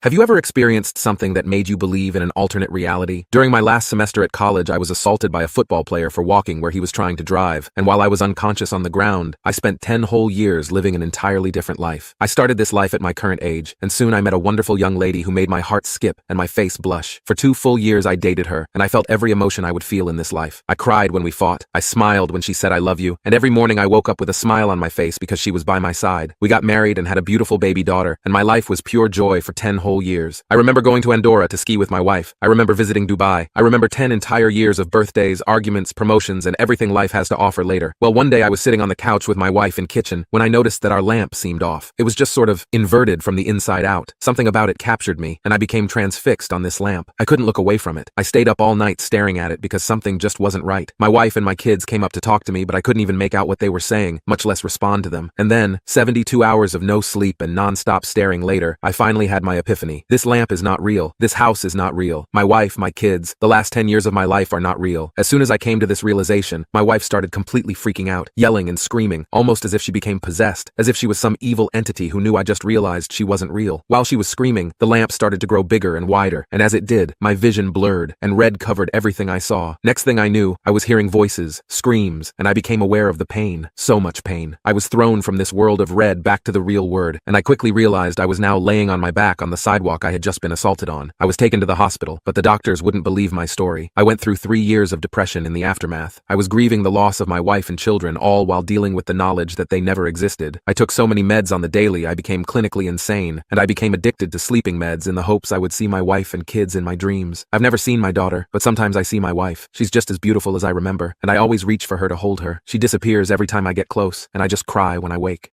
Have you ever experienced something that made you believe in an alternate reality? During my last semester at college, I was assaulted by a football player for walking where he was trying to drive, and while I was unconscious on the ground, I spent 10 whole years living an entirely different life. I started this life at my current age, and soon I met a wonderful young lady who made my heart skip and my face blush. For 2 full years I dated her, and I felt every emotion I would feel in this life. I cried when we fought, I smiled when she said I love you, and every morning I woke up with a smile on my face because she was by my side. We got married and had a beautiful baby daughter, and my life was pure joy for 10 whole years. I remember going to Andorra to ski with my wife. I remember visiting Dubai. I remember 10 entire years of birthdays, arguments, promotions, and everything life has to offer later. Well, one day I was sitting on the couch with my wife in kitchen when I noticed that our lamp seemed off. It was just sort of inverted from the inside out. Something about it captured me, and I became transfixed on this lamp. I couldn't look away from it. I stayed up all night staring at it because something just wasn't right. My wife and my kids came up to talk to me, but I couldn't even make out what they were saying, much less respond to them. And then, 72 hours of no sleep and non-stop staring later, I finally had my epiphany. This lamp is not real. This house is not real. My wife, my kids, the last 10 years of my life are not real. As soon as I came to this realization, my wife started completely freaking out, yelling and screaming, almost as if she became possessed, as if she was some evil entity who knew I just realized she wasn't real. While she was screaming, the lamp started to grow bigger and wider, and as it did, my vision blurred, and red covered everything I saw. Next thing I knew, I was hearing voices, screams, and I became aware of the pain. So much pain. I was thrown from this world of red back to the real world, and I quickly realized I was now laying on my back on the sidewalk I had just been assaulted on. I was taken to the hospital, but the doctors wouldn't believe my story. I went through 3 years of depression in the aftermath. I was grieving the loss of my wife and children, all while dealing with the knowledge that they never existed. I took so many meds on the daily I became clinically insane, and I became addicted to sleeping meds in the hopes I would see my wife and kids in my dreams. I've never seen my daughter, but sometimes I see my wife. She's just as beautiful as I remember, and I always reach for her to hold her. She disappears every time I get close, and I just cry when I wake.